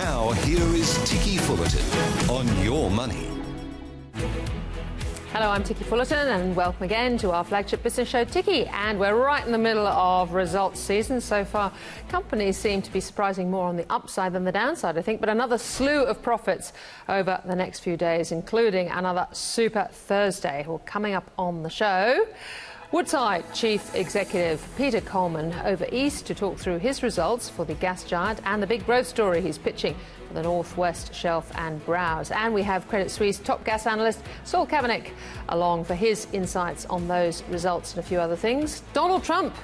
Now, here is Ticky Fullerton on Your Money. Hello, I'm Ticky Fullerton and welcome again to our flagship business show, Ticky. And we're right in the middle of results season. So far, companies seem to be surprising more on the upside than the downside, I think. But another slew of profits over the next few days, including another Super Thursday. Well, coming up on the show, Woodside Chief Executive Peter Coleman over east to talk through his results for the gas giant and the big growth story he's pitching for the Northwest Shelf and Browse. And we have Credit Suisse top gas analyst Saul Kavonic along for his insights on those results and a few other things. Donald Trump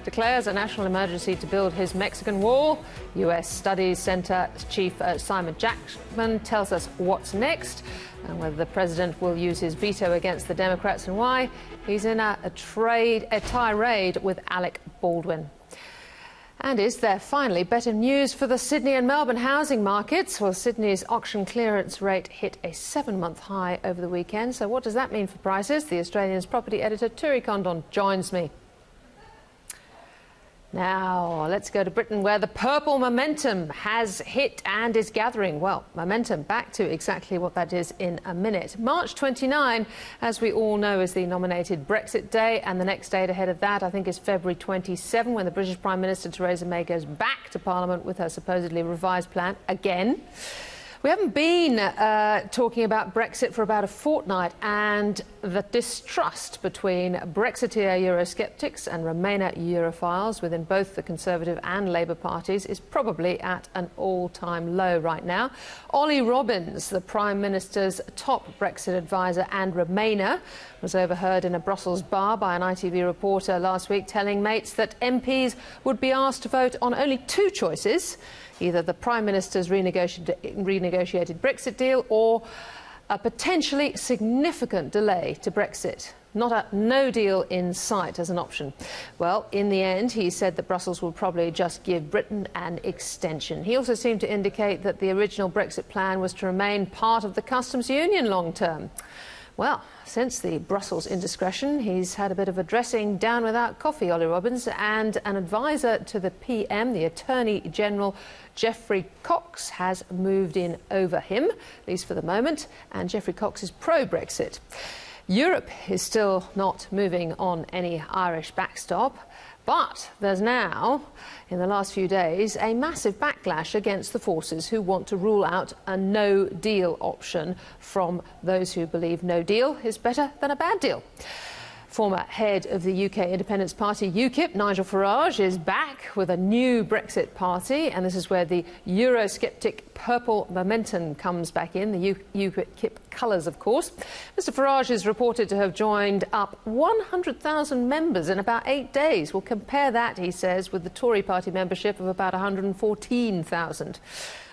declares a national emergency to build his Mexican wall. US Studies Center Chief Simon Jackman tells us what's next and whether the president will use his veto against the Democrats and why. He's in a tirade with Alec Baldwin. And is there finally better news for the Sydney and Melbourne housing markets? Well, Sydney's auction clearance rate hit a 7-month high over the weekend. So what does that mean for prices? The Australian's property editor Turi Condon joins me. Now, let's go to Britain, where the purple momentum has hit and is gathering. Well, momentum, back to exactly what that is in a minute. March 29, as we all know, is the nominated Brexit day, and the next date ahead of that, I think, is February 27, when the British Prime Minister Theresa May goes back to Parliament with her supposedly revised plan again. We haven't been talking about Brexit for about a fortnight, and the distrust between Brexiteer Eurosceptics and Remainer Europhiles within both the Conservative and Labour parties is probably at an all-time low right now. Ollie Robbins, the Prime Minister's top Brexit advisor and Remainer, was overheard in a Brussels bar by an ITV reporter last week telling mates that MPs would be asked to vote on only two choices: either the Prime Minister's renegotiated Brexit deal or a potentially significant delay to Brexit. Not a no deal in sight as an option. Well, in the end, he said that Brussels will probably just give Britain an extension. He also seemed to indicate that the original Brexit plan was to remain part of the customs union long term. Well, since the Brussels indiscretion, he's had a bit of a dressing down without coffee, Ollie Robbins, and an advisor to the PM, the Attorney General Geoffrey Cox, has moved in over him, at least for the moment, and Geoffrey Cox is pro-Brexit. Europe is still not moving on any Irish backstop, but there's now, in the last few days, a massive backlash against the forces who want to rule out a no-deal option from those who believe no deal is better than a bad deal. Former head of the UK Independence Party, UKIP, Nigel Farage, is back with a new Brexit party, and this is where the Eurosceptic purple momentum comes back in, the UKIP colours, of course. Mr Farage is reported to have joined up 100,000 members in about 8 days. We'll compare that, he says, with the Tory party membership of about 114,000.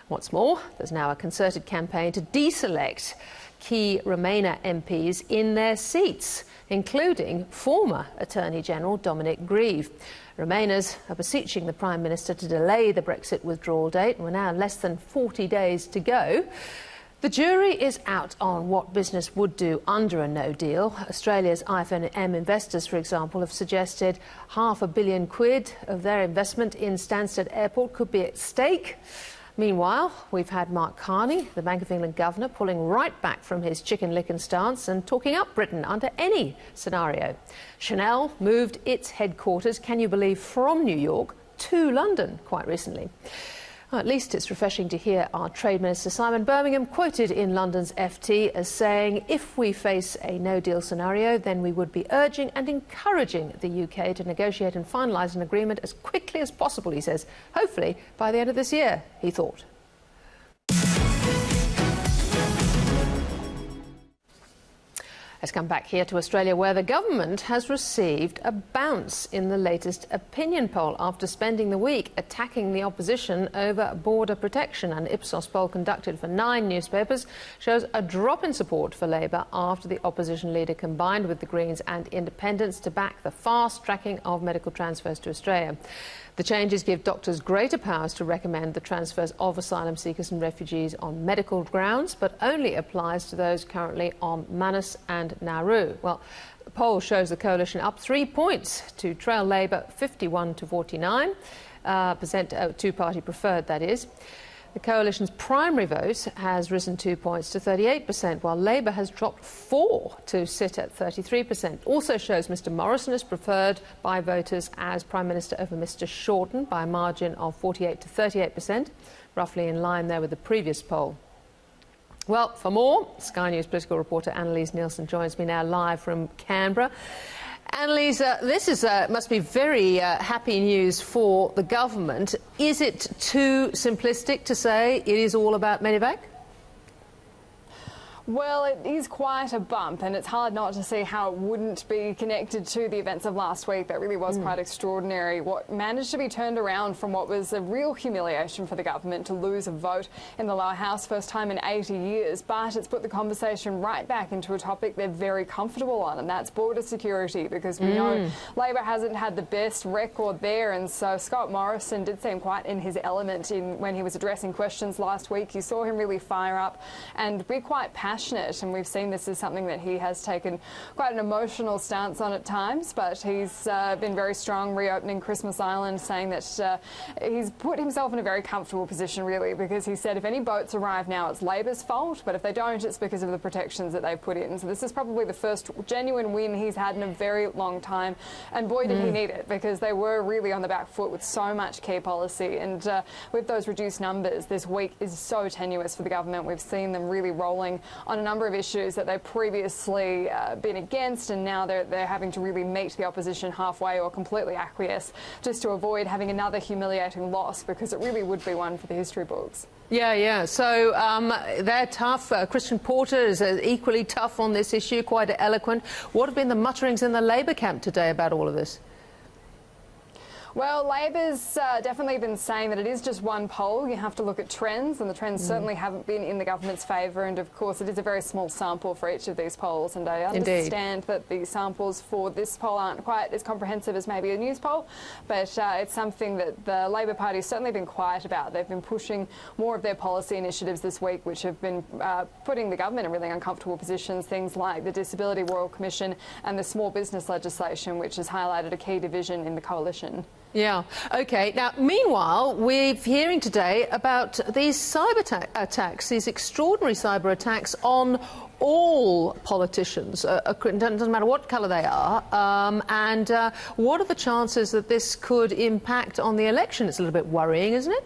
What's more, there's now a concerted campaign to deselect key Remainer MPs in their seats, including former Attorney General Dominic Grieve. Remainers are beseeching the Prime Minister to delay the Brexit withdrawal date, and we're now less than 40 days to go. The jury is out on what business would do under a no deal. Australia's IFM investors, for example, have suggested £500 million of their investment in Stansted Airport could be at stake. Meanwhile, we've had Mark Carney, the Bank of England governor, pulling right back from his chicken licking stance and talking up Britain under any scenario. Chanel moved its headquarters, can you believe, from New York to London quite recently. Well, at least it's refreshing to hear our Trade Minister Simon Birmingham quoted in London's FT as saying, if we face a no-deal scenario, then we would be urging and encouraging the UK to negotiate and finalise an agreement as quickly as possible, he says. Hopefully by the end of this year, he thought. Let's come back here to Australia, where the government has received a bounce in the latest opinion poll after spending the week attacking the opposition over border protection. An Ipsos poll conducted for 9 newspapers shows a drop in support for Labor after the opposition leader combined with the Greens and Independents to back the fast tracking of medical transfers to Australia. The changes give doctors greater powers to recommend the transfers of asylum seekers and refugees on medical grounds, but only applies to those currently on Manus and Nauru. Well, the poll shows the coalition up 3 points to trail Labor 51 to 49%, two-party preferred, that is. The coalition's primary vote has risen 2 points to 38%, while Labour has dropped 4 to sit at 33%. Also shows Mr Morrison is preferred by voters as Prime Minister over Mr Shorten by a margin of 48 to 38%, roughly in line there with the previous poll. Well, for more, Sky News political reporter Annalise Nielsen joins me now live from Canberra. Annalise, this must be very happy news for the government. Is it too simplistic to say it is all about Medivac? Well, it is quite a bump, and it's hard not to see how it wouldn't be connected to the events of last week. That really was quite extraordinary. What managed to be turned around from what was a real humiliation for the government to lose a vote in the lower house, first time in 80 years, but it's put the conversation right back into a topic they're very comfortable on, and that's border security, because we know Labor hasn't had the best record there, and so Scott Morrison did seem quite in his element when he was addressing questions last week. You saw him really fire up and be quite passionate. And we've seen this as something that he has taken quite an emotional stance on at times, but he's been very strong reopening Christmas Island, saying that he's put himself in a very comfortable position, really, because he said if any boats arrive now, it's Labor's fault, but if they don't, it's because of the protections that they've put in. So this is probably the first genuine win he's had in a very long time, and boy did he need it, because they were really on the back foot with so much key policy, and with those reduced numbers, this week is so tenuous for the government. We've seen them really rolling on a number of issues that they've previously been against, and now they're having to really meet the opposition halfway or completely acquiesce just to avoid having another humiliating loss, because it really would be one for the history books. Yeah. So they're tough. Christian Porter is equally tough on this issue, quite eloquent. What have been the mutterings in the Labour camp today about all of this? Well, Labor's definitely been saying that it is just one poll. You have to look at trends, and the trends certainly haven't been in the government's favour. And, of course, it is a very small sample for each of these polls. And I understand that the samples for this poll aren't quite as comprehensive as maybe a news poll, but it's something that the Labor Party has certainly been quiet about. They've been pushing more of their policy initiatives this week, which have been putting the government in really uncomfortable positions, things like the Disability Royal Commission and the small business legislation, which has highlighted a key division in the coalition. Yeah. OK. Now, meanwhile, we're hearing today about these cyber attacks, these extraordinary cyber attacks on all politicians. It doesn't matter what colour they are. And what are the chances that this could impact on the election? It's a little bit worrying, isn't it?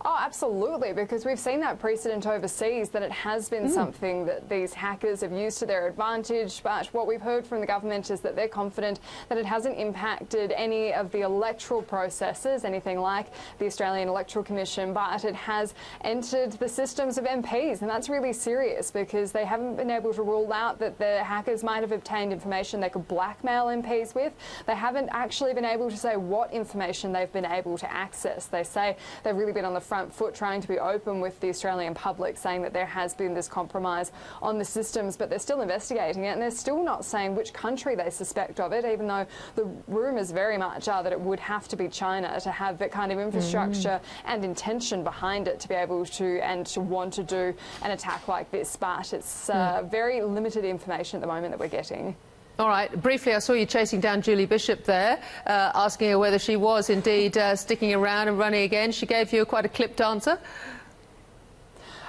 Oh, absolutely, because we've seen that precedent overseas, that it has been something that these hackers have used to their advantage. But what we've heard from the government is that they're confident that it hasn't impacted any of the electoral processes, anything like the Australian Electoral Commission, but it has entered the systems of MPs. And that's really serious, because they haven't been able to rule out that the hackers might have obtained information they could blackmail MPs with. They haven't actually been able to say what information they've been able to access. They say they've really been on the front foot trying to be open with the Australian public, saying that there has been this compromise on the systems, but they're still investigating it, and they're still not saying which country they suspect of it, even though the rumours very much are that it would have to be China to have that kind of infrastructure and intention behind it to be able to and to want to do an attack like this. But it's very limited information at the moment that we're getting. All right. Briefly, I saw you chasing down Julie Bishop there, asking her whether she was indeed sticking around and running again. She gave you quite a clipped answer.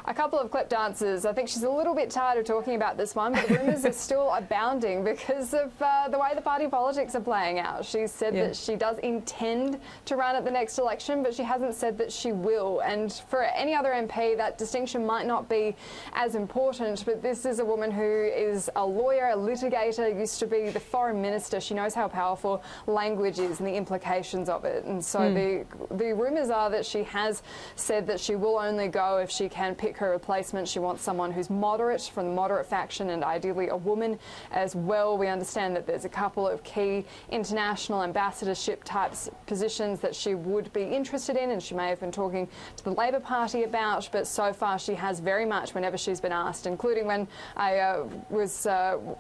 A couple of clipped answers. I think she's a little bit tired of talking about this one, but the rumours are still abounding because of the way the party politics are playing out. She said that she does intend to run at the next election, but she hasn't said that she will. And for any other MP, that distinction might not be as important, but this is a woman who is a lawyer, a litigator, used to be the foreign minister. She knows how powerful language is and the implications of it. And so the rumours are that she has said that she will only go if she can pick her replacement. She wants someone who's moderate, from the moderate faction, and ideally a woman as well. We understand that there's a couple of key international ambassadorship types positions that she would be interested in, and she may have been talking to the Labor Party about, but so far she has very much, whenever she's been asked, including when I was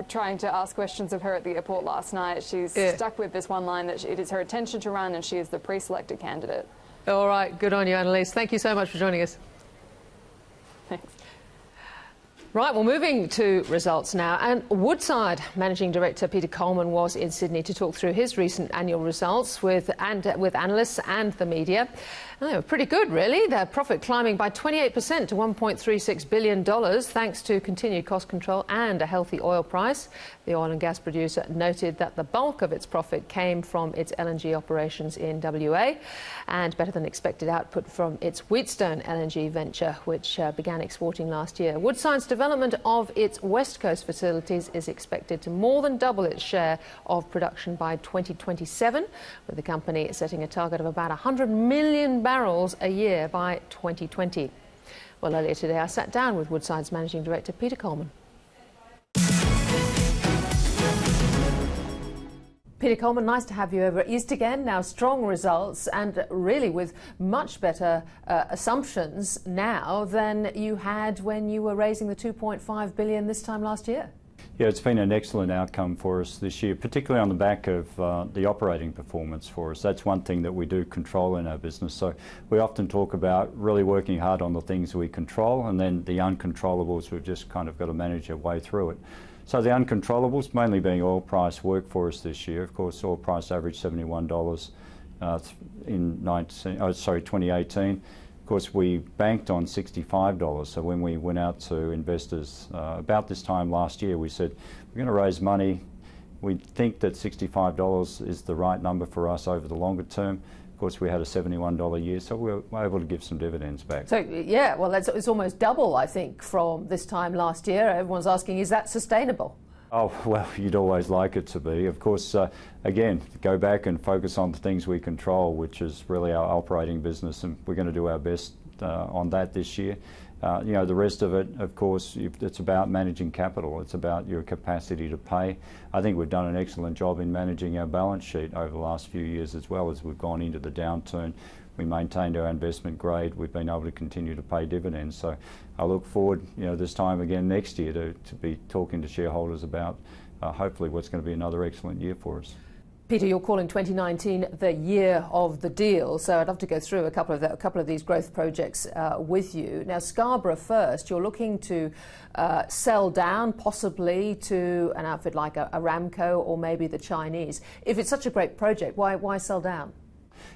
trying to ask questions of her at the airport last night, she's stuck with this one line that it is her intention to run and she is the pre-selected candidate. All right, good on you, Annalise. Thank you so much for joining us. Thanks. Right, well, moving to results now. And Woodside Managing Director Peter Coleman was in Sydney to talk through his recent annual results with analysts and the media. And they were pretty good, really. Their profit climbing by 28% to $1.36 billion, thanks to continued cost control and a healthy oil price. The oil and gas producer noted that the bulk of its profit came from its LNG operations in WA and better than expected output from its Wheatstone LNG venture, which began exporting last year. Woodside's development of its West Coast facilities is expected to more than double its share of production by 2027, with the company setting a target of about 100 million barrels a year by 2020. Well, earlier today I sat down with Woodside's Managing Director Peter Coleman. Peter Coleman, nice to have you over east again. Now, strong results and really with much better assumptions now than you had when you were raising the $2.5 billion this time last year. Yeah, it's been an excellent outcome for us this year, particularly on the back of the operating performance for us. That's one thing that we do control in our business. So we often talk about really working hard on the things we control, and then the uncontrollables, we've just kind of got to manage our way through it. So the uncontrollables, mainly being oil price, work for us this year. Of course, oil price averaged $71 in 2018. Of course, we banked on $65. So when we went out to investors about this time last year, we said, we're going to raise money. We think that $65 is the right number for us over the longer term. Of course, we had a $71 year, so we were able to give some dividends back. So, yeah, well, it's almost double, I think, from this time last year. Everyone's asking, is that sustainable? Oh, well, you'd always like it to be. Of course, again, go back and focus on the things we control, which is really our operating business, and we're going to do our best on that this year. You know, the rest of it, of course, it's about managing capital. It's about your capacity to pay. I think we've done an excellent job in managing our balance sheet over the last few years as well as we've gone into the downturn. We maintained our investment grade. We've been able to continue to pay dividends. So I look forward, you know, this time again next year to be talking to shareholders about hopefully what's going to be another excellent year for us. Peter, you're calling 2019 the year of the deal, so I'd love to go through a couple of these growth projects with you. Now, Scarborough first, you're looking to sell down possibly to an outfit like Aramco or maybe the Chinese. If it's such a great project, why sell down?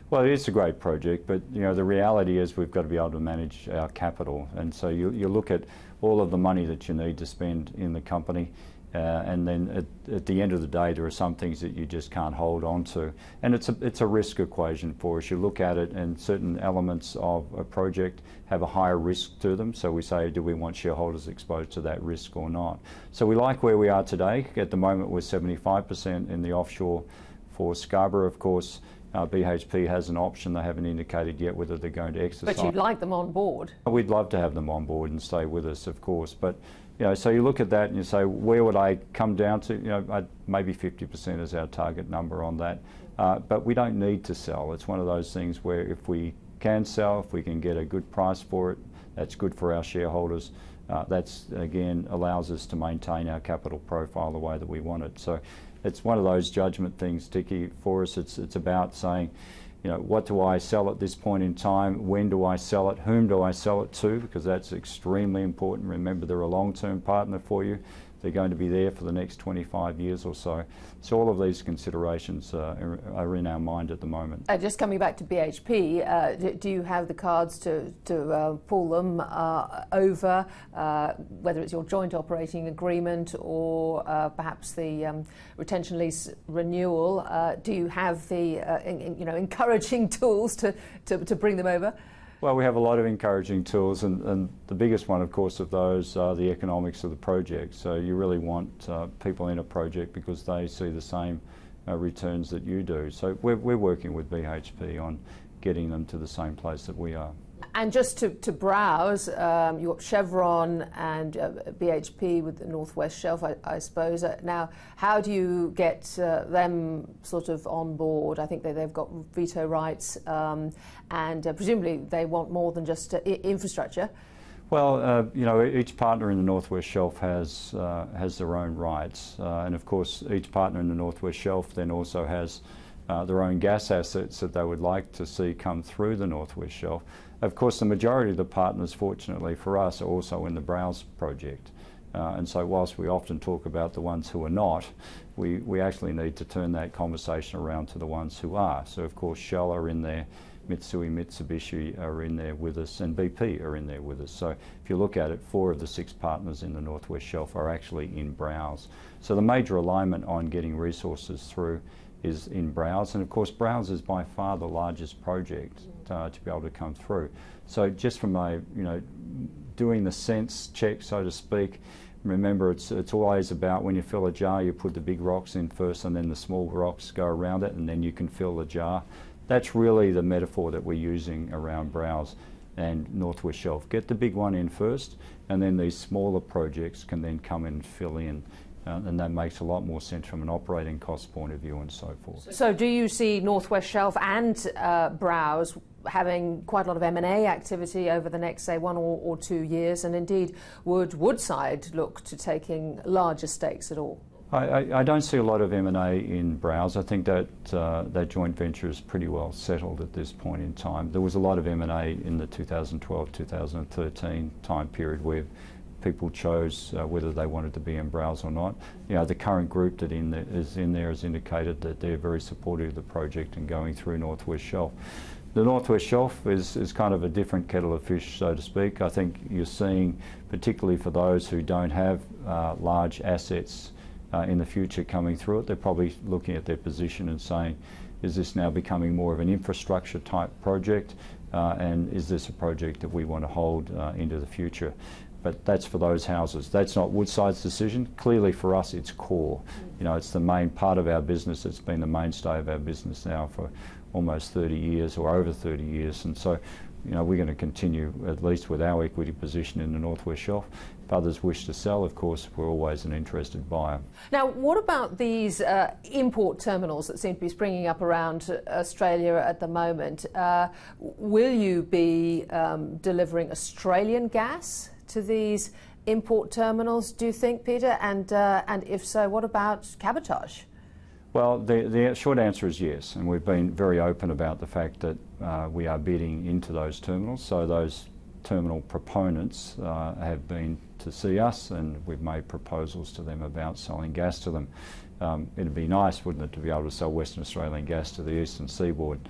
Well, it is a great project, but you know the reality is we've got to be able to manage our capital, and so you look at all of the money that you need to spend in the company. And then at the end of the day, there are some things that you just can't hold on to. And it's a risk equation for us. You look at it and certain elements of a project have a higher risk to them. So we say, do we want shareholders exposed to that risk or not? So we like where we are today. At the moment, we're 75% in the offshore for Scarborough. Of course, BHP has an option. They haven't indicated yet whether they're going to exercise. But you'd like them on board? We'd love to have them on board and stay with us, of course. But you know, so you look at that and you say, where would I come down to? You know, maybe 50% is our target number on that. But we don't need to sell. It's one of those things where if we can sell, if we can get a good price for it, that's good for our shareholders. That's, again, allows us to maintain our capital profile the way that we want it. So it's one of those judgment things, Ticky, for us. It's about saying, you know, what do I sell at this point in time? When do I sell it? Whom do I sell it to? Because that's extremely important. Remember, they're a long-term partner for you. They're going to be there for the next 25 years or so. So all of these considerations are in our mind at the moment. Just coming back to BHP, do you have the cards to pull them over, whether it's your joint operating agreement or perhaps the retention lease renewal? Do you have the encouraging tools to bring them over? Well, we have a lot of encouraging tools, and the biggest one, of course, of those are the economics of the project. So you really want people in a project because they see the same returns that you do. So we're working with BHP on getting them to the same place that we are. And just to browse, you've got Chevron and BHP with the Northwest Shelf, I suppose. Now, how do you get them sort of on board? I think they've got veto rights, and presumably they want more than just infrastructure. Well, you know, each partner in the Northwest Shelf has their own rights, and of course, each partner in the Northwest Shelf then also has their own gas assets that they would like to see come through the Northwest Shelf. Of course, the majority of the partners, fortunately for us, are also in the Browse project. And so whilst we often talk about the ones who are not, we actually need to turn that conversation around to the ones who are. So of course Shell are in there, Mitsui, Mitsubishi are in there with us, and BP are in there with us. So if you look at it, 4 of the 6 partners in the North West Shelf are actually in Browse. So the major alignment on getting resources through is in Browse, and of course Browse is by far the largest project to be able to come through. So just from a, doing the sense check, so to speak, remember it's always about when you fill a jar, you put the big rocks in first and then the small rocks go around it and then you can fill the jar. That's really the metaphor that we're using around Browse and North West Shelf. Get the big one in first and then these smaller projects can then come and fill in. And that makes a lot more sense from an operating cost point of view and so forth. So do you see North West Shelf and Browse having quite a lot of M&A activity over the next, say, 1 or 2 years? And indeed, would Woodside look to taking larger stakes at all? I don't see a lot of M&A in Browse. I think that that joint venture is pretty well settled at this point in time. There was a lot of M&A in the 2012-2013 time period where people chose whether they wanted to be in Browse or not. The current group that is in there has indicated that they're very supportive of the project and going through North West Shelf. The North West Shelf is kind of a different kettle of fish, so to speak. I think you're seeing, particularly for those who don't have large assets in the future coming through it, they're probably looking at their position and saying, is this now becoming more of an infrastructure type project, and is this a project that we want to hold into the future? But that's for those houses. That's not Woodside's decision. Clearly for us it's core. It's the main part of our business. It's been the mainstay of our business now for almost 30 years or over 30 years, and so we're going to continue at least with our equity position in the North West Shelf. If others wish to sell, of course, we're always an interested buyer. Now, what about these import terminals that seem to be springing up around Australia at the moment? Will you be delivering Australian gas to these import terminals, do you think, Peter? And if so, what about cabotage? Well, the short answer is yes, and we've been very open about the fact that we are bidding into those terminals. So those terminal proponents have been to see us, and we've made proposals to them about selling gas to them. It'd be nice, wouldn't it, to be able to sell Western Australian gas to the eastern seaboard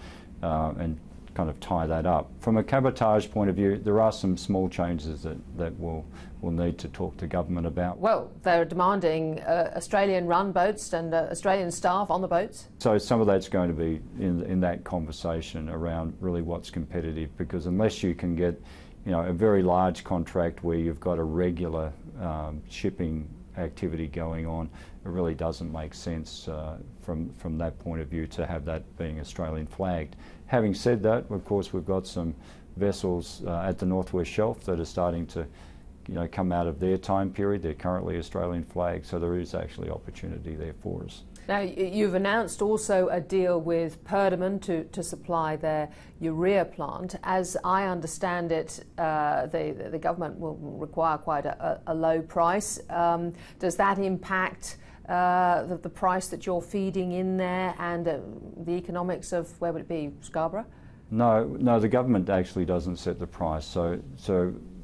and kind of tie that up. From a cabotage point of view, there are some small changes that we'll need to talk to government about. Well, they're demanding Australian-run boats and Australian staff on the boats. So some of that's going to be in that conversation around really what's competitive, because unless you can get a very large contract where you've got a regular shipping activity going on, it really doesn't make sense from that point of view to have that being Australian flagged. Having said that, of course, we've got some vessels at the North West Shelf that are starting to come out of their time period. They're currently Australian flagged, so there is actually opportunity there for us. Now, you've announced also a deal with Perdaman to supply their urea plant. As I understand it, the government will require quite a low price. Does that impact the price that you're feeding in there and the economics of, where would it be, Scarborough? No, the government actually doesn't set the price. So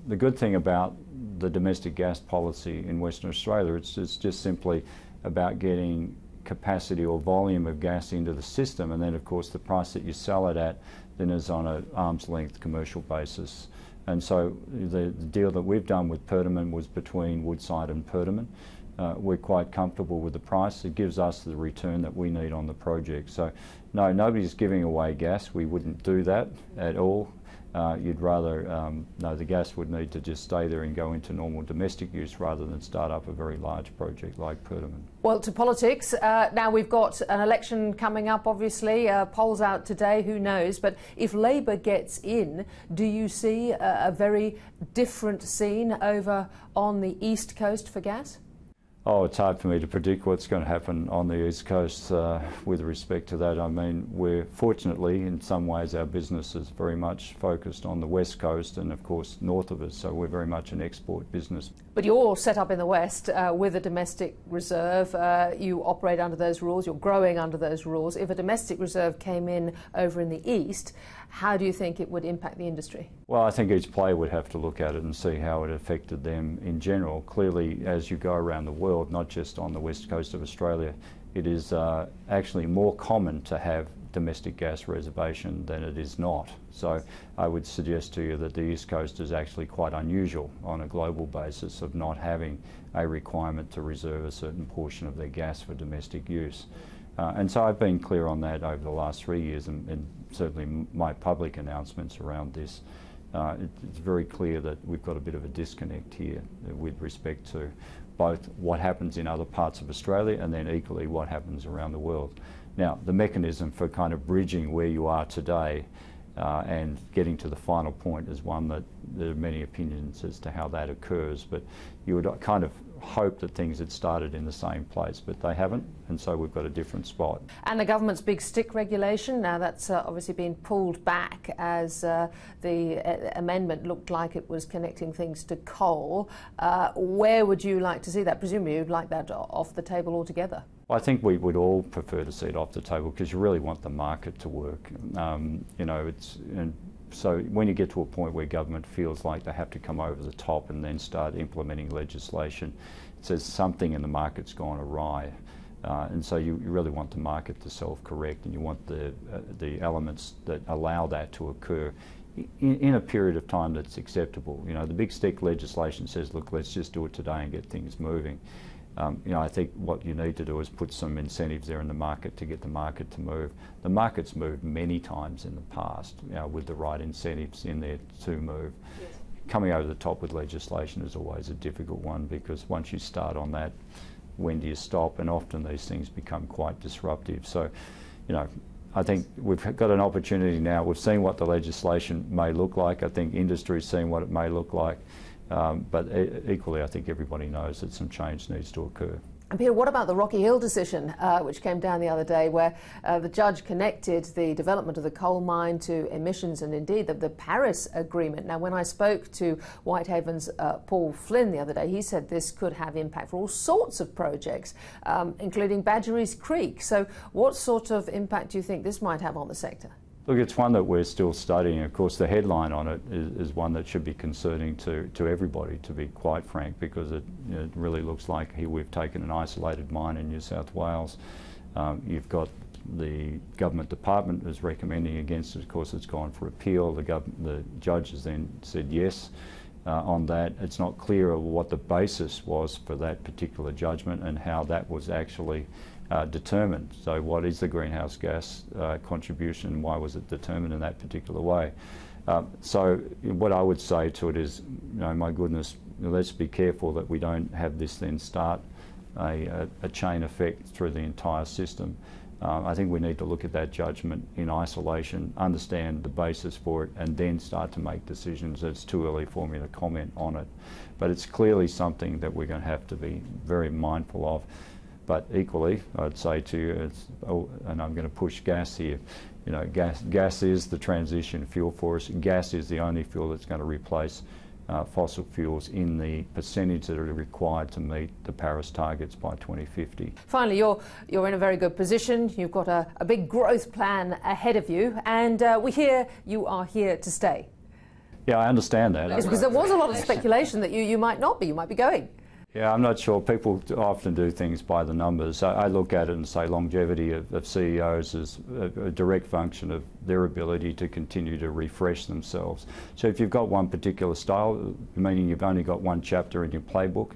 the good thing about the domestic gas policy in Western Australia, it's just simply about getting capacity or volume of gas into the system, and then of course the price that you sell it at then is on an arm's length commercial basis. And so the deal that we've done with Perdaman was between Woodside and Perdaman. We're quite comfortable with the price. It gives us the return that we need on the project. So no, nobody's giving away gas. We wouldn't do that at all. You'd rather, no, the gas would need to just stay there and go into normal domestic use rather than start up a very large project like Perdaman. Well, to politics. Now we've got an election coming up, obviously. Polls out today, who knows? But if Labor gets in, do you see a very different scene over on the East Coast for gas? Oh, it's hard for me to predict what's going to happen on the East Coast with respect to that. I mean, we're fortunately, in some ways, our business is very much focused on the West Coast and, of course, north of us, so we're very much an export business. But you're set up in the West with a domestic reserve. You operate under those rules, you're growing under those rules. If a domestic reserve came in over in the East, how do you think it would impact the industry? Well, I think each player would have to look at it and see how it affected them in general. Clearly, as you go around the world, not just on the west coast of Australia, it is actually more common to have domestic gas reservation than it is not. So I would suggest to you that the East Coast is actually quite unusual on a global basis of not having a requirement to reserve a certain portion of their gas for domestic use. And so I've been clear on that over the last 3 years, and certainly my public announcements around this. It's very clear that we've got a bit of a disconnect here with respect to both what happens in other parts of Australia and then equally what happens around the world. Now, the mechanism for kind of bridging where you are today and getting to the final point is one that there are many opinions as to how that occurs, but you would kind of hope that things had started in the same place, but they haven't, and so we've got a different spot. And the government's big stick regulation, now that's obviously been pulled back as the amendment looked like it was connecting things to coal. Where would you like to see that? Presumably you'd like that off the table altogether. I think we would all prefer to see it off the table because you really want the market to work. You know, so when you get to a point where government feels like they have to come over the top and then start implementing legislation, it says something in the market's gone awry. And so you really want the market to self-correct, and you want the elements that allow that to occur in a period of time that's acceptable. You know, the big stick legislation says, look, let's just do it today and get things moving. You know, I think what you need to do is put some incentives there in the market to get the market to move. The market's moved many times in the past, you know, with the right incentives in there to move. Yes. Coming over the top with legislation is always a difficult one, because once you start on that, when do you stop? And often these things become quite disruptive. So, you know, I think we've got an opportunity now. We've seen what the legislation may look like. I think industry's seen what it may look like. But equally, I think everybody knows that some change needs to occur. And Peter, what about the Rocky Hill decision, which came down the other day, where the judge connected the development of the coal mine to emissions and indeed the Paris Agreement? Now, when I spoke to Whitehaven's Paul Flynn the other day, he said this could have impact for all sorts of projects, including Badgerys Creek. So what sort of impact do you think this might have on the sector? Look, it's one that we're still studying. Of course, the headline on it is one that should be concerning to everybody, to be quite frank, because it really looks like here we've taken an isolated mine in New South Wales. You've got the government department is recommending against it. Of course, it's gone for appeal. The judge has then said yes on that. It's not clear what the basis was for that particular judgment and how that was actually determined. So what is the greenhouse gas contribution, and why was it determined in that particular way? So what I would say to it is, you know, my goodness, let's be careful that we don't have this then start a chain effect through the entire system. I think we need to look at that judgment in isolation, understand the basis for it, and then start to make decisions. It's too early for me to comment on it. But it's clearly something that we're going to have to be very mindful of. But equally, I'd say to you, and I'm going to push gas here, you know, gas is the transition fuel for us. Gas is the only fuel that's going to replace fossil fuels in the percentage that are required to meet the Paris targets by 2050. Finally, you're in a very good position. You've got a big growth plan ahead of you, and we hear you are here to stay. Yeah, I understand that. It's because there was a lot of speculation that you might not be, you might be going. Yeah, I'm not sure. People often do things by the numbers. I look at it and say longevity of CEOs is a direct function of their ability to continue to refresh themselves. So if you've got one particular style, meaning you've only got one chapter in your playbook,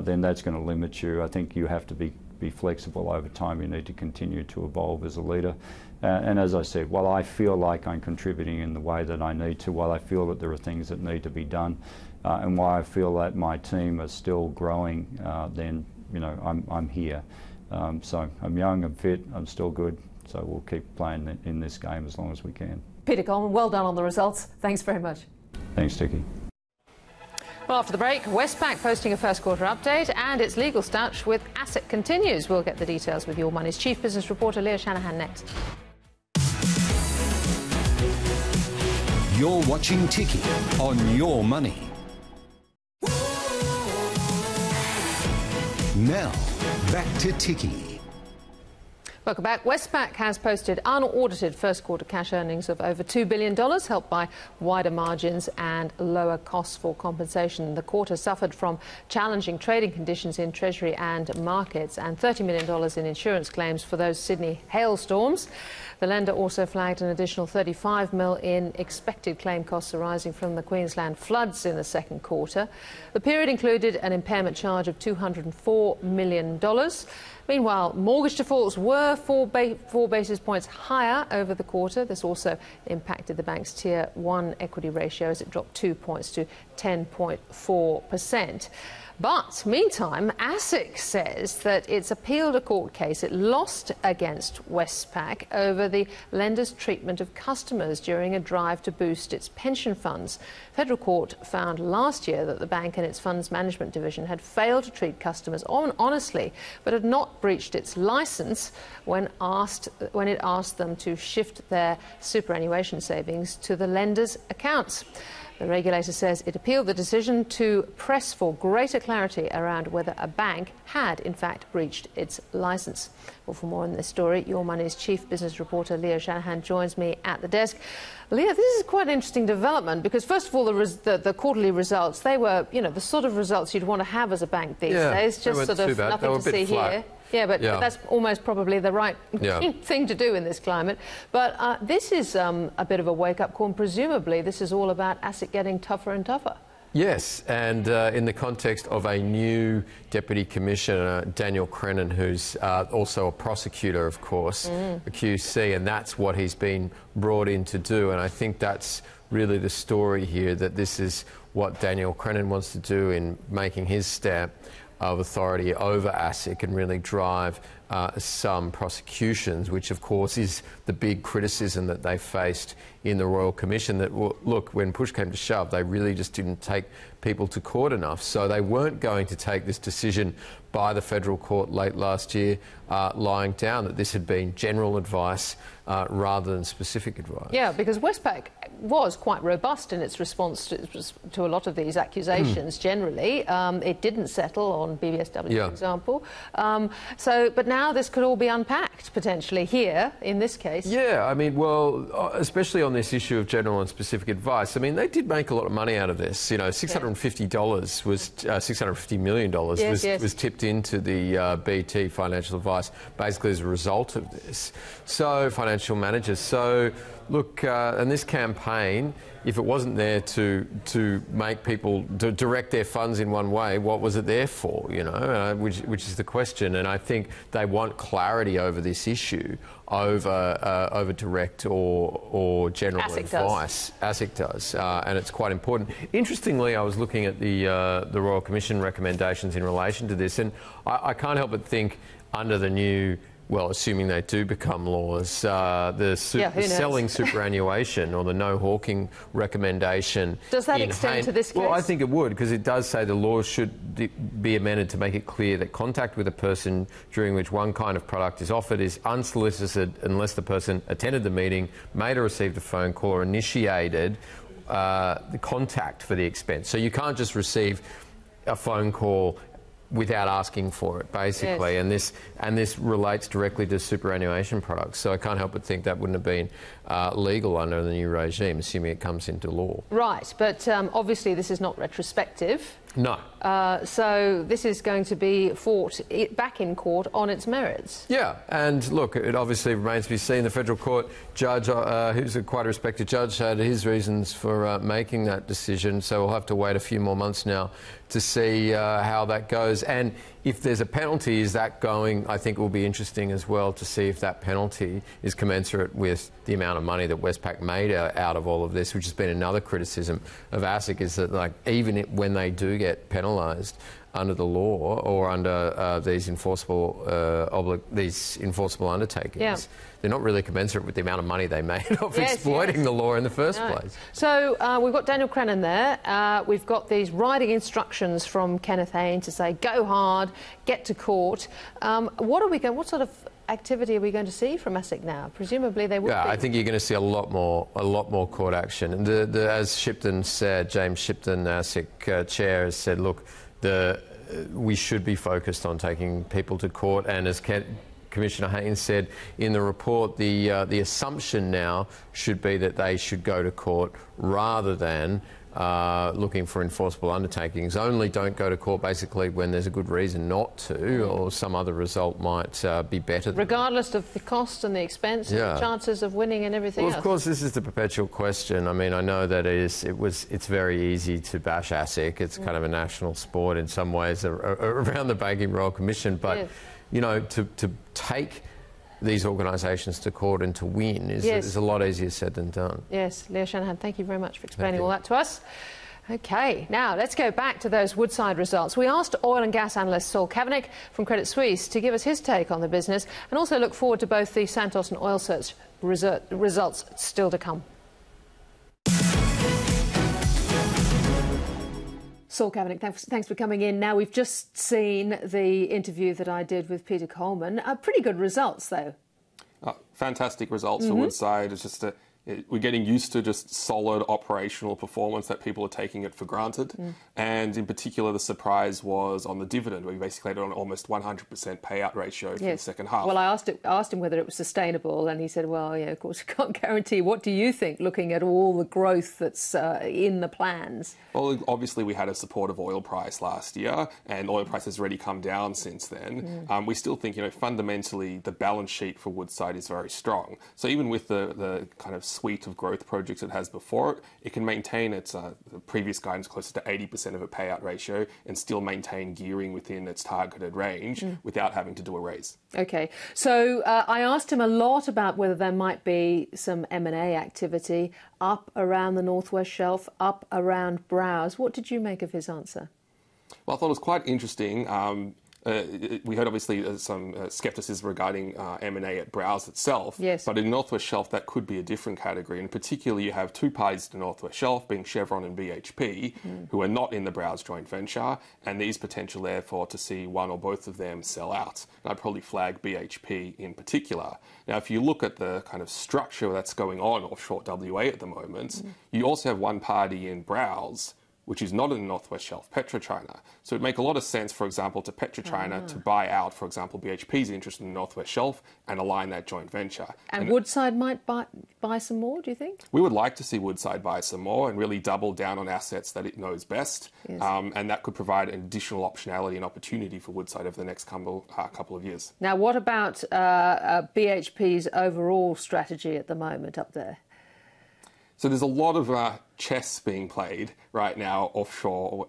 then that's going to limit you. I think you have to be flexible over time. You need to continue to evolve as a leader. And as I said, while I feel like I'm contributing in the way that I need to, while I feel that there are things that need to be done, and why I feel that my team is still growing, then, you know, I'm here. So I'm young, I'm fit, I'm still good, so we'll keep playing in this game as long as we can. Peter Coleman, well done on the results. Thanks very much. Thanks, Ticky. Well, after the break, Westpac posting a first quarter update and its legal stoush with ASIC continues. We'll get the details with Your Money's chief business reporter Leah Shanahan next. You're watching Ticky on Your Money. Now, back to Ticky. Welcome back. Westpac has posted unaudited first quarter cash earnings of over $2 billion, helped by wider margins and lower costs for compensation. The quarter suffered from challenging trading conditions in Treasury and markets and $30 million in insurance claims for those Sydney hailstorms. The lender also flagged an additional $35 million in expected claim costs arising from the Queensland floods in the second quarter. The period included an impairment charge of $204 million. Meanwhile, mortgage defaults were 4 basis points higher over the quarter. This also impacted the bank's Tier 1 equity ratio as it dropped 2 points to 10.4%. But meantime, ASIC says that it's appealed a court case it lost against Westpac over the lender's treatment of customers during a drive to boost its pension funds. Federal court found last year that the bank and its funds management division had failed to treat customers honestly, but had not breached its licence when it asked them to shift their superannuation savings to the lender's accounts. The regulator says it appealed the decision to press for greater clarity around whether a bank had, in fact, breached its licence. Well, for more on this story, Your Money's chief business reporter Leah Shanahan joins me at the desk. Leah, this is quite an interesting development because, first of all, the quarterly results, they were, the sort of results you'd want to have as a bank these days, just sort of nothing to see here. Yeah, but that's almost probably the right thing to do in this climate. But this is a bit of a wake-up call, and presumably this is all about ASIC getting tougher and tougher. Yes, and in the context of a new Deputy Commissioner, Daniel Crennan, who's also a prosecutor, of course, a QC, and that's what he's been brought in to do. And I think that's really the story here, that this is what Daniel Crennan wants to do in making his stamp of authority over ASIC and really drive some prosecutions, which of course is the big criticism that they faced in the Royal Commission, that, look, when push came to shove, they really just didn't take people to court enough. So they weren't going to take this decision by the federal court late last year lying down, that this had been general advice rather than specific advice. Yeah, because Westpac was quite robust in its response to a lot of these accusations generally. It didn't settle on BBSW, for example. But now this could all be unpacked, potentially, here, in this case. Yeah, I mean, well, especially on this issue of general and specific advice. I mean, they did make a lot of money out of this. $650 was $650 million was tipped into the BT financial advice, basically as a result of this. So, financial managers. So, look, and this campaign, if it wasn't there to make people direct their funds in one way, what was it there for, which is the question. And I think they want clarity over this issue, over direct or general advice. ASIC does, and it's quite important. Interestingly, I was looking at the Royal Commission recommendations in relation to this, and I can't help but think under the new, well, assuming they do become laws, the selling superannuation or the no hawking recommendation. Does that extend to this case? Well, I think it would, because it does say the law should be amended to make it clear that contact with a person during which one kind of product is offered is unsolicited unless the person attended the meeting, made or received a phone call, or initiated the contact for the expense. So you can't just receive a phone call without asking for it, basically. Yes. And this relates directly to superannuation products. So I can't help but think that wouldn't have been legal under the new regime, assuming it comes into law. Right, but obviously this is not retrospective. No. So this is going to be fought back in court on its merits. Yeah, and look, it obviously remains to be seen. The federal court judge, who's quite a respected judge, had his reasons for making that decision. So we'll have to wait a few more months now to see how that goes. And if there's a penalty, is that going? I think it will be interesting as well to see if that penalty is commensurate with the amount of money that Westpac made out of all of this, which has been another criticism of ASIC, is that, like, even when they do get penalised under the law or under these enforceable undertakings. Yeah. They're not really commensurate with the amount of money they made off exploiting the law in the first place. So we've got Daniel Crennan there. We've got these writing instructions from Kenneth Hayne to say go hard, get to court. What sort of activity are we going to see from ASIC now? Presumably they will. Yeah, I think you're going to see a lot more court action. And as Shipton said, James Shipton, ASIC chair, has said, look, we should be focused on taking people to court, and as Commissioner Haynes said in the report, the assumption now should be that they should go to court rather than looking for enforceable undertakings. Only don't go to court basically when there's a good reason not to, or some other result might be better than regardless of the cost and the expense and the chances of winning and everything else. Of course, this is the perpetual question. I mean, I know that it's very easy to bash ASIC. It's kind of a national sport in some ways around the Banking Royal Commission, but you know, to take these organisations to court and to win is a lot easier said than done. Yes, Leo Shanahan, thank you very much for explaining all that to us. OK, now let's go back to those Woodside results. We asked oil and gas analyst Saul Kavonic from Credit Suisse to give us his take on the business and also look forward to both the Santos and Oil Search results still to come. Saul Kavonic, thanks for coming in. Now, we've just seen the interview that I did with Peter Coleman. Pretty good results, though. Fantastic results for Woodside. It's just we're getting used to just solid operational performance that people are taking it for granted. And in particular, the surprise was on the dividend. We basically had an almost 100% payout ratio for the second half. Well, I asked him whether it was sustainable, and he said, well, yeah, of course, I can't guarantee. What do you think, looking at all the growth that's in the plans? Well, obviously, we had a supportive oil price last year, and oil price has already come down since then. We still think, you know, fundamentally, the balance sheet for Woodside is very strong. So even with the kind of suite of growth projects it has before it, it can maintain its previous guidance closer to 80% of a payout ratio and still maintain gearing within its targeted range without having to do a raise. OK. So I asked him a lot about whether there might be some M&A activity up around the North West Shelf, up around Browse. What did you make of his answer? Well, I thought it was quite interesting. We heard obviously some scepticism regarding M&A at Browse itself, but in North West Shelf that could be a different category. In particular, you have two parties to North West Shelf, being Chevron and BHP, who are not in the Browse joint venture, and there's potential therefore to see one or both of them sell out. And I'd probably flag BHP in particular. Now, if you look at the kind of structure that's going on offshore WA at the moment, you also have one party in Browse which is not in the North West Shelf, PetroChina. So it'd make a lot of sense, for example, to PetroChina to buy out, for example, BHP's interest in the North West Shelf and align that joint venture. And Woodside might buy some more, do you think? We would like to see Woodside buy some more and really double down on assets that it knows best. And that could provide an additional optionality and opportunity for Woodside over the next couple of years. Now, what about BHP's overall strategy at the moment up there? So there's a lot of chess being played right now offshore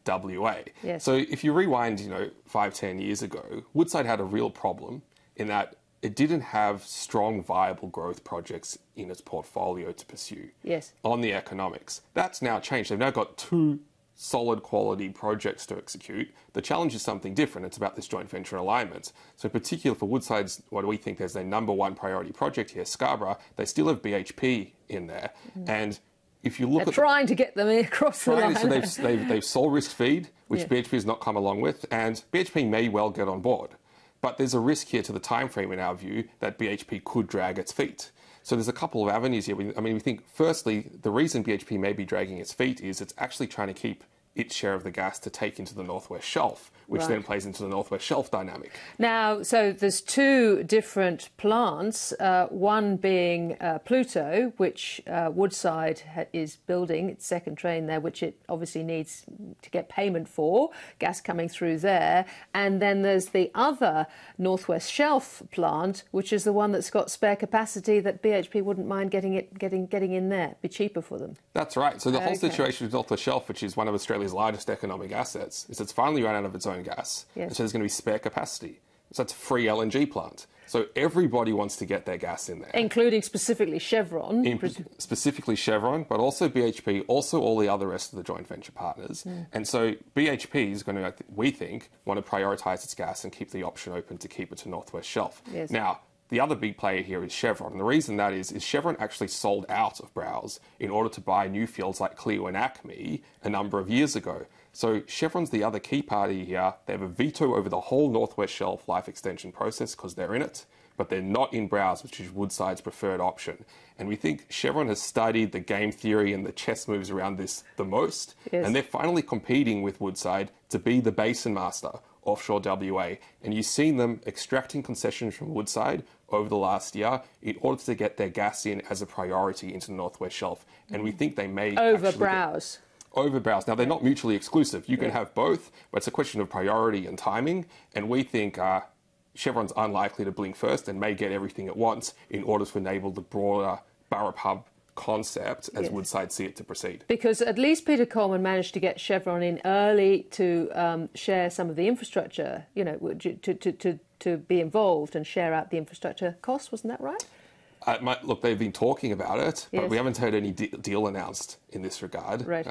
WA. So if you rewind, 5-10 years ago, Woodside had a real problem in that it didn't have strong, viable growth projects in its portfolio to pursue on the economics. That's now changed. They've now got two solid quality projects to execute. The challenge is something different. It's about this joint venture alignment. So in particular for Woodside's, what do we think is their number one priority project here, Scarborough, they still have BHP in there. And if you look They're trying to get them across the line. So they've sold risk feed, which BHP has not come along with, and BHP may well get on board. But there's a risk here to the time frame in our view that BHP could drag its feet. So there's a couple of avenues here. We think, firstly, the reason BHP may be dragging its feet is it's actually trying to keep its share of the gas to take into the North West Shelf, which then plays into the North West Shelf dynamic. Now, so there's two different plants, one being Pluto, which Woodside is building, its second train there, which it obviously needs to get payment for, gas coming through there. And then there's the other North West Shelf plant, which is the one that's got spare capacity that BHP wouldn't mind getting in there, be cheaper for them. That's right. So the whole situation with North West Shelf, which is one of Australia's largest economic assets, is it's finally run out of its own gas. So there's going to be spare capacity. So that's a free LNG plant. So everybody wants to get their gas in there. Including specifically Chevron. Specifically Chevron, but also BHP, also all the other rest of the joint venture partners. And so BHP is going to, we think, want to prioritise its gas and keep the option open to keep it to North West Shelf. Yes. Now, the other big player here is Chevron. And the reason that is Chevron actually sold out of Browse in order to buy new fields like Clio and Acme a number of years ago. So Chevron's the other key party here. They have a veto over the whole North West Shelf life extension process because they're in it, but they're not in Browse, which is Woodside's preferred option. And we think Chevron has studied the game theory and the chess moves around this the most. Yes. And they're finally competing with Woodside to be the basin master offshore WA. And you've seen them extracting concessions from Woodside over the last year in order to get their gas in as a priority into the North West Shelf. And we think they may over Browse. Over Browse. Now, they're not mutually exclusive. You can have both, but it's a question of priority and timing. And we think Chevron's unlikely to blink first and may get everything at once in order to enable the broader Burrup Hub concept as Woodside see it to proceed. Because at least Peter Coleman managed to get Chevron in early to share some of the infrastructure, you know, to be involved and share out the infrastructure costs. Wasn't that right? Look, they've been talking about it, but we haven't heard any deal announced in this regard. Right.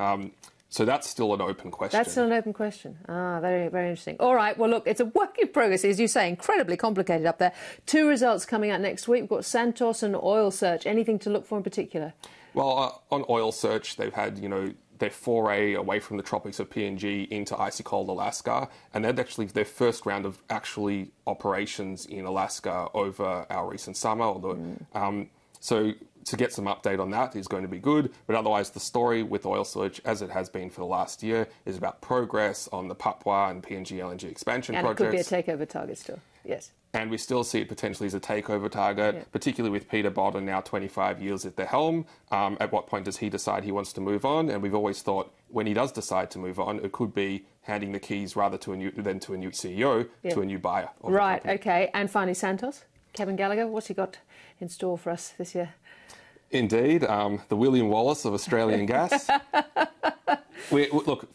So that's still an open question. That's still an open question. Very, very interesting. All right, well, look, it's a work in progress, as you say, incredibly complicated up there. 2 results coming out next week. We've got Santos and Oil Search. Anything to look for in particular? Well, on Oil Search, they've had, you know, their foray away from the tropics of PNG into icy cold Alaska, and they're actually their first round of actually operations in Alaska over our recent summer. So to get some update on that is going to be good, but otherwise the story with Oil Search, as it has been for the last year, is about progress on the Papua and PNG LNG expansion projects. And it could be a takeover target still, yes. And we still see it potentially as a takeover target, particularly with Peter Bodden now 25 years at the helm. At what point does he decide he wants to move on? And we've always thought when he does decide to move on, it could be handing the keys rather to a new CEO to a new buyer. Right, OK. And finally, Santos, Kevin Gallagher, what's he got in store for us this year? Indeed, the William Wallace of Australian gas. Look,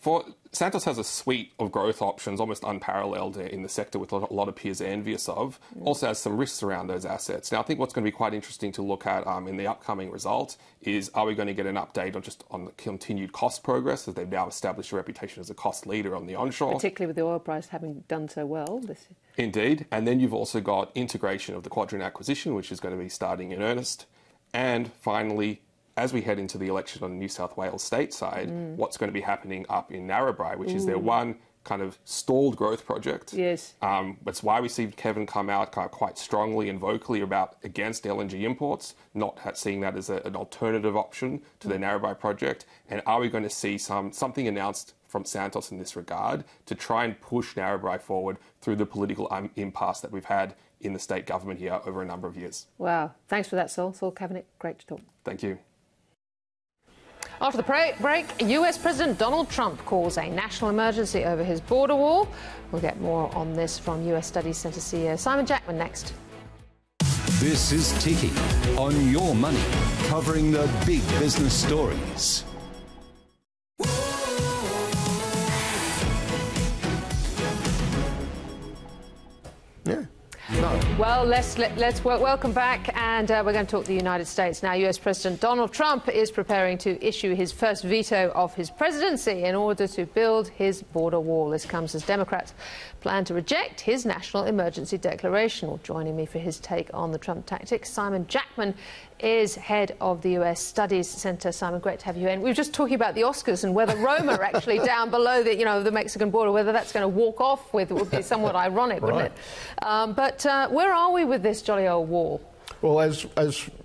Santos has a suite of growth options, almost unparalleled in the sector, with a lot of peers envious of. Also has some risks around those assets. Now, I think what's going to be quite interesting to look at in the upcoming result is, are we going to get an update on the continued cost progress, as they've now established a reputation as a cost leader on the onshore. Particularly with the oil price having done so well this year. Indeed. And then you've also got integration of the Quadrant acquisition, which is going to be starting in earnest. And finally, as we head into the election on the New South Wales state side, what's going to be happening up in Narrabri, which is their one kind of stalled growth project. Yes. That's why we see Kevin come out quite strongly and vocally against LNG imports, not seeing that as an alternative option to the Narrabri project. And are we going to see something announced from Santos in this regard to try and push Narrabri forward through the political impasse that we've had in the state government here over a number of years? Wow. Thanks for that, Saul. Saul Kavonic, great to talk. Thank you. After the break, US President Donald Trump calls a national emergency over his border wall. We'll get more on this from US Studies Centre CEO Simon Jackman next. This is Ticky on Your Money, covering the big business stories. Yeah. No. Well, let's welcome back, and we're going to talk the United States now. US President Donald Trump is preparing to issue his first veto of his presidency in order to build his border wall. This comes as Democrats plan to reject his national emergency declaration. Well, joining me for his take on the Trump tactics, Simon Jackman is head of the US Studies Centre. Simon, great to have you in. We were just talking about the Oscars and whether Roma actually down below the Mexican border, whether that's going to walk off with, it would be somewhat ironic, wouldn't it? But where are we with this jolly old wall? Well, as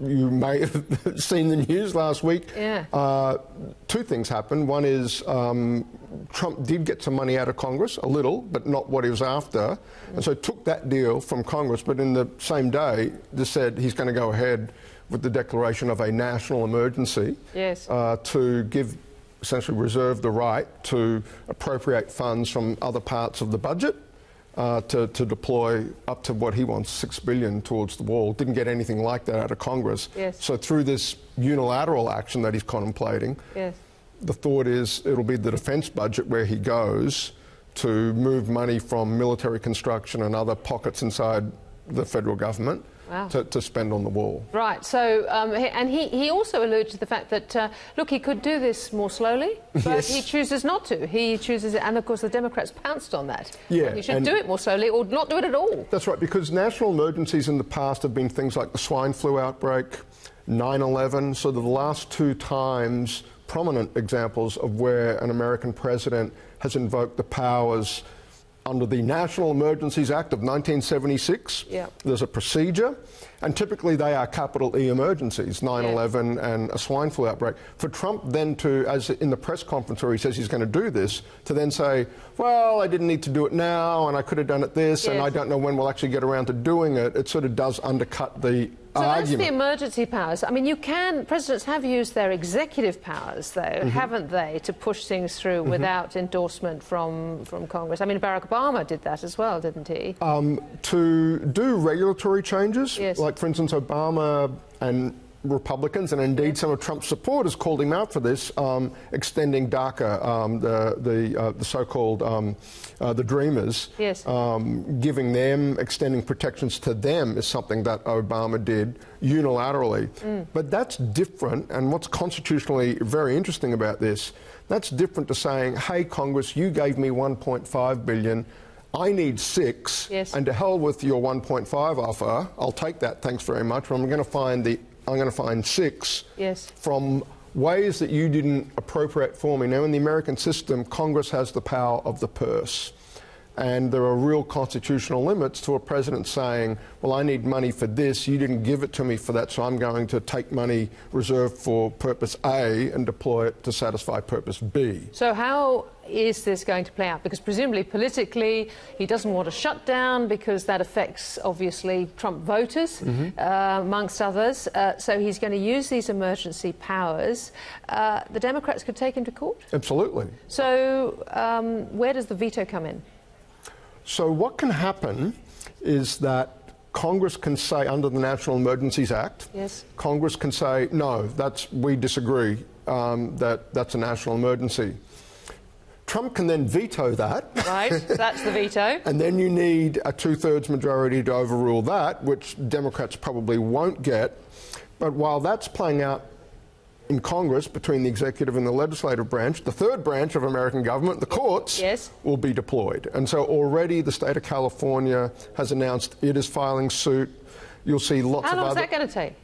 you may have seen the news last week, two things happened. One is Trump did get some money out of Congress, a little, but not what he was after, and so took that deal from Congress. But in the same day, just said he's going to go ahead with the declaration of a national emergency to essentially reserve the right to appropriate funds from other parts of the budget to deploy up to what he wants, $6 billion towards the wall. Didn't get anything like that out of Congress. So through this unilateral action that he's contemplating, the thought is it'll be the defence budget where he goes to move money from military construction and other pockets inside the federal government. Wow. To spend on the wall. Right, so, and he also alluded to the fact that, look, he could do this more slowly, but yes. He chooses not to. He chooses it, and of course the Democrats pounced on that. Yeah. You should do it more slowly or not do it at all. That's right, because national emergencies in the past have been things like the swine flu outbreak, 9/11, so the last two times prominent examples of where an American president has invoked the powers under the National Emergencies Act of 1976. Yep. There's a procedure, and typically they are capital E emergencies, 9/11 and a swine flu outbreak. For Trump then to, as in the press conference where he says he's going to do this, to then say, well, I didn't need to do it now, and I could have done it this, and I don't know when we'll actually get around to doing it, it sort of does undercut the argument. That's the emergency powers. I mean, presidents have used their executive powers, though, haven't they, to push things through without endorsement from Congress? I mean, Barack Obama did that as well, didn't he? To do regulatory changes, like, for instance, Obama and Republicans, and indeed some of Trump's supporters called him out for this, extending DACA, the so-called the Dreamers, giving them, extending protections to them is something that Obama did unilaterally. But that's different, and what's constitutionally very interesting about this, that's different to saying, hey, Congress, you gave me $1.5 billion, I need $6, and to hell with your 1.5 offer, I'll take that, thanks very much, but I'm going to find $6 from ways that you didn't appropriate for me. Now, in the American system, Congress has the power of the purse. And there are real constitutional limits to a president saying, well, I need money for this, you didn't give it to me for that, so I'm going to take money reserved for purpose A and deploy it to satisfy purpose B. So how is this going to play out? Because presumably politically he doesn't want a shutdown because that affects, obviously, Trump voters, amongst others. So he's going to use these emergency powers. The Democrats could take him to court? Absolutely. So where does the veto come in? So what can happen is that Congress can say, under the National Emergencies Act, Congress can say, no, we disagree, that's a national emergency. Trump can then veto that. Right, that's the veto. And then you need a two-thirds majority to overrule that, which Democrats probably won't get. But while that's playing out in Congress between the executive and the legislative branch, the third branch of American government, the courts, will be deployed. And so already the state of California has announced it is filing suit. You'll see lots of other... How long is that going to take?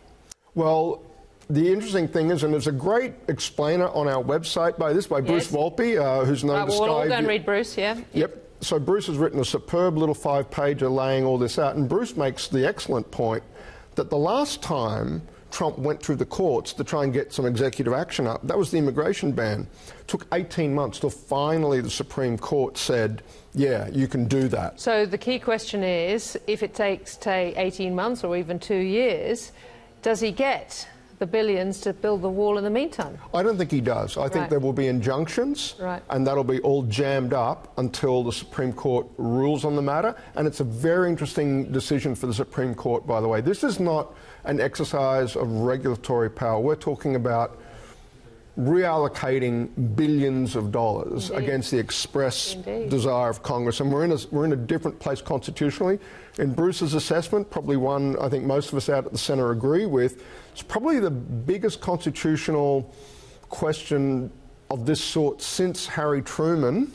Well, the interesting thing is, and there's a great explainer on our website by Bruce Wolpe, who's known to Sky... We'll all go and read Bruce, Yep. So Bruce has written a superb little 5-pager laying all this out, and Bruce makes the excellent point that the last time Trump went through the courts to try and get some executive action up, that was the immigration ban. It took 18 months till finally the Supreme Court said, yeah, you can do that. So the key question is, if it takes, 18 months or even 2 years, does he get the billions to build the wall in the meantime? I don't think he does. I think there will be injunctions, and that'll be all jammed up until the Supreme Court rules on the matter. And it's a very interesting decision for the Supreme Court, by the way. This is not an exercise of regulatory power. We're talking about reallocating billions of dollars against the express desire of Congress. And we're in a different place constitutionally. In Bruce's assessment, probably one I think most of us out at the centre agree with, it's probably the biggest constitutional question of this sort since Harry Truman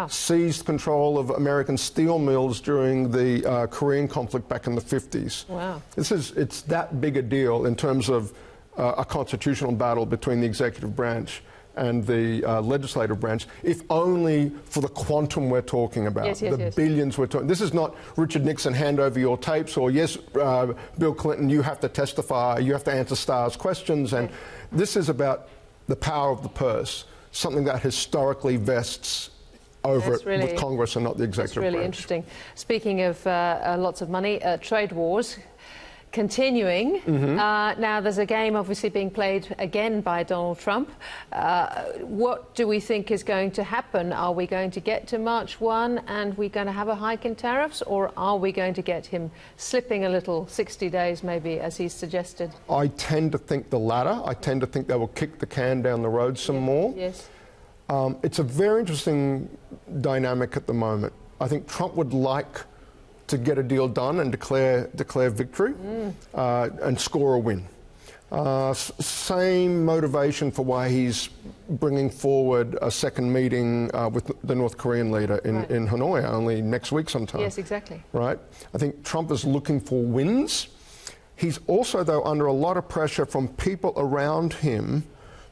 seized control of American steel mills during the Korean conflict back in the 50s. Wow. It's that big a deal in terms of a constitutional battle between the executive branch and the legislative branch, if only for the quantum we're talking about, billions we're talking. This is not Richard Nixon, hand over your tapes, or Bill Clinton, you have to testify, you have to answer stars questions. And this is about the power of the purse, something that historically vests over it with Congress and not the executive branch. That's really interesting. Speaking of lots of money, trade wars continuing. Now there's a game obviously being played again by Donald Trump. What do we think is going to happen? Are we going to get to March 1 and we're going to have a hike in tariffs, or are we going to get him slipping a little, 60 days maybe, as he's suggested? I tend to think the latter. I tend to think they will kick the can down the road some more. It's a very interesting dynamic at the moment. I think Trump would like to get a deal done and declare victory and score a win. Same motivation for why he's bringing forward a second meeting with the North Korean leader in Hanoi only next week sometime. Yes, exactly. Right? I think Trump is looking for wins. He's also, though, under a lot of pressure from people around him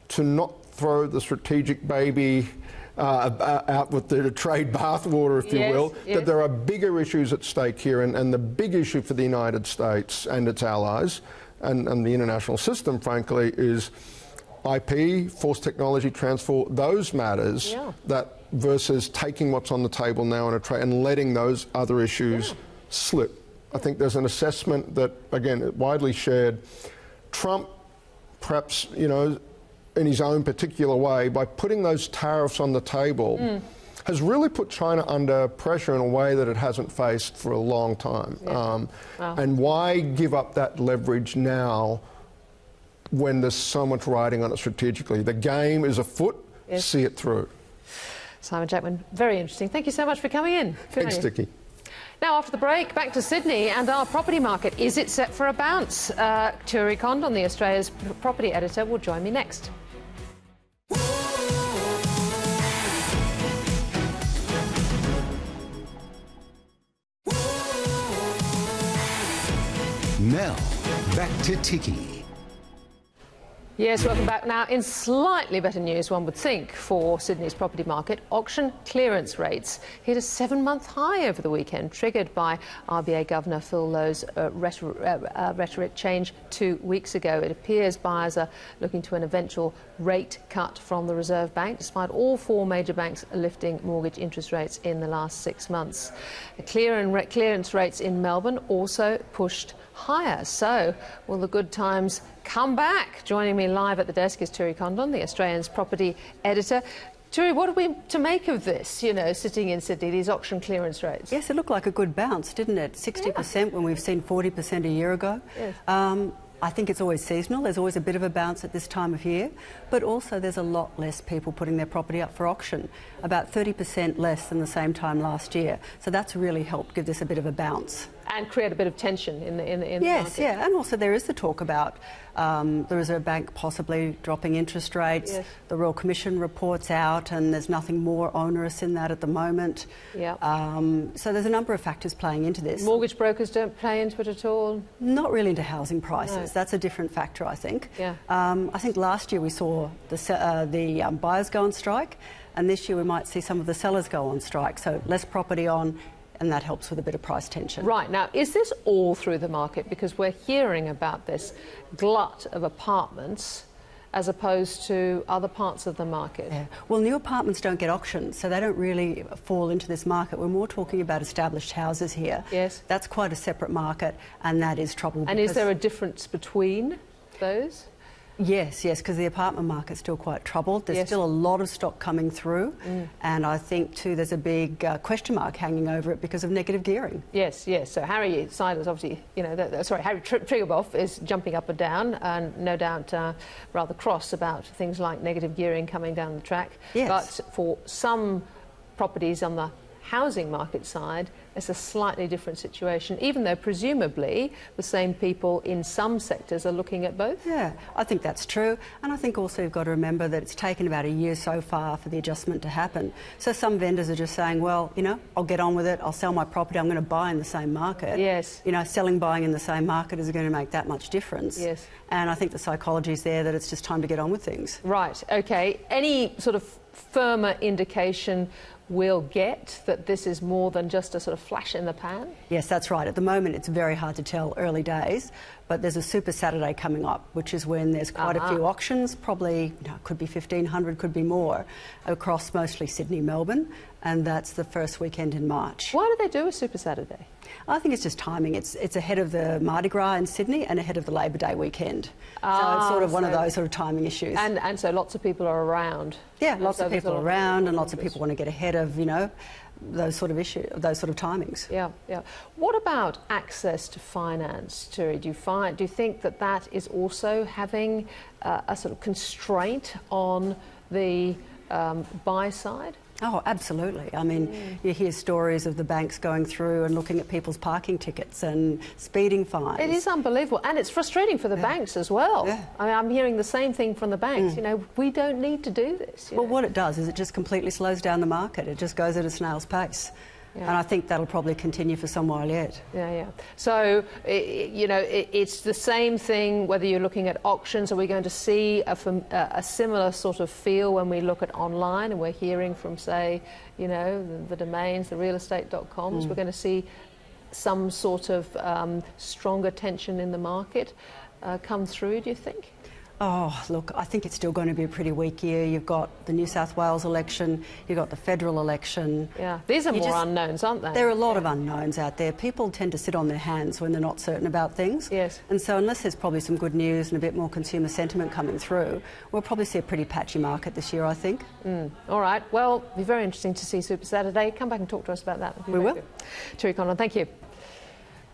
to not throw the strategic baby out with the trade bathwater, if you will, that there are bigger issues at stake here, and the big issue for the United States and its allies and the international system, frankly, is IP, forced technology transfer, those matters, that versus taking what's on the table now in a trade and letting those other issues slip. I think there's an assessment that, again, widely shared. Trump, perhaps, you know, in his own particular way, by putting those tariffs on the table, has really put China under pressure in a way that it hasn't faced for a long time. And why give up that leverage now when there's so much riding on it strategically? The game is afoot. See it through. Simon Jackman, very interesting. Thank you so much for coming in. Thanks, Ticky. Now, after the break, back to Sydney and our property market. Is it set for a bounce? Turi Condon, the Australia's property editor, will join me next. Now, back to Ticky. Yes, welcome back. Now, in slightly better news, one would think, for Sydney's property market, auction clearance rates hit a 7-month high over the weekend, triggered by RBA Governor Phil Lowe's rhetoric change 2 weeks ago. It appears buyers are looking to an eventual rate cut from the Reserve Bank, despite all 4 major banks lifting mortgage interest rates in the last 6 months. The clearance rates in Melbourne also pushed higher. So, will the good times come back? Joining me live at the desk is Turi Condon, the Australian's property editor. Turi, what are we to make of this, you know, sitting in Sydney, these auction clearance rates? Yes, it looked like a good bounce, didn't it? 60% when we've seen 40% a year ago. Yes. I think it's always seasonal. There's always a bit of a bounce at this time of year, but also there's a lot less people putting their property up for auction, about 30% less than the same time last year. So that's really helped give this a bit of a bounce. And create a bit of tension in the market. Yes, yeah, and also there is the talk about the Reserve Bank possibly dropping interest rates. Yes. The Royal Commission report's out, and there's nothing more onerous in that at the moment. Yeah. So there's a number of factors playing into this. Mortgage brokers don't play into it at all? Not really into housing prices. No. That's a different factor, I think. Yeah. I think last year we saw the buyers go on strike, and this year we might see some of the sellers go on strike. So less property on, and that helps with a bit of price tension. Right. Now, is this all through the market? Because we're hearing about this glut of apartments as opposed to other parts of the market. Yeah. Well, new apartments don't get auctioned, so they don't really fall into this market. We're more talking about established houses here. Yes. That's quite a separate market, and that is trouble. And is there a difference between those? Yes, because the apartment market's still quite troubled. There's still a lot of stock coming through, and I think too there's a big question mark hanging over it because of negative gearing. Yes. So Harry Sidler's obviously, you know, Harry Triguboff is jumping up and down, and no doubt rather cross about things like negative gearing coming down the track. Yes. But for some properties on the housing market side, it's a slightly different situation, even though presumably the same people in some sectors are looking at both. Yeah, I think that's true. And I think also you've got to remember that it's taken about a year so far for the adjustment to happen. So some vendors are just saying, well, you know, I'll get on with it, I'll sell my property, I'm going to buy in the same market. Yes. You know, buying in the same market is going to make that much difference. Yes. And I think the psychology's there that it's just time to get on with things. Right, OK. Any sort of firmer indication we'll get that this is more than just a sort of flash in the pan? Yes, that's right. At the moment, it's very hard to tell, early days, but there's a Super Saturday coming up, which is when there's quite a few auctions, probably, you know, could be 1,500, could be more, across mostly Sydney, Melbourne, and that's the first weekend in March. Why do they do a Super Saturday? I think it's just timing. It's ahead of the Mardi Gras in Sydney and ahead of the Labor Day weekend. So it's sort of one of those sort of timing issues. And so lots of people are around. Yeah, lots of people around, and lots of people want to get ahead of, you know, those sort of timings. Yeah. What about access to finance, Turi? Do you think that is also having a sort of constraint on the buy side? Oh, absolutely. I mean, you hear stories of the banks going through and looking at people's parking tickets and speeding fines. It is unbelievable, and it's frustrating for the banks as well. Yeah. I mean, I'm hearing the same thing from the banks. You know, we don't need to do this. Well, what it does is it just completely slows down the market. It just goes at a snail's pace. Yeah. And I think that'll probably continue for some while yet. Yeah. So, you know, it's the same thing whether you're looking at auctions. Are we going to see a similar sort of feel when we look at online and we're hearing from, say, you know, the domains, the realestate.coms? We're going to see some sort of stronger tension in the market come through, do you think? Oh, look, I think it's still going to be a pretty weak year. You've got the New South Wales election, you've got the federal election. Yeah, these are more unknowns, aren't they? There are a lot of unknowns out there. People tend to sit on their hands when they're not certain about things. Yes. And so unless there's probably some good news and a bit more consumer sentiment coming through, we'll probably see a pretty patchy market this year, I think. All right. Well, it'll be very interesting to see Super Saturday. Come back and talk to us about that. We will. Turi Condon, thank you.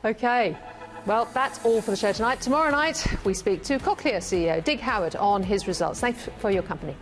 OK. Well, that's all for the show tonight. Tomorrow night, we speak to Cochlear CEO Dig Howard on his results. Thanks for your company.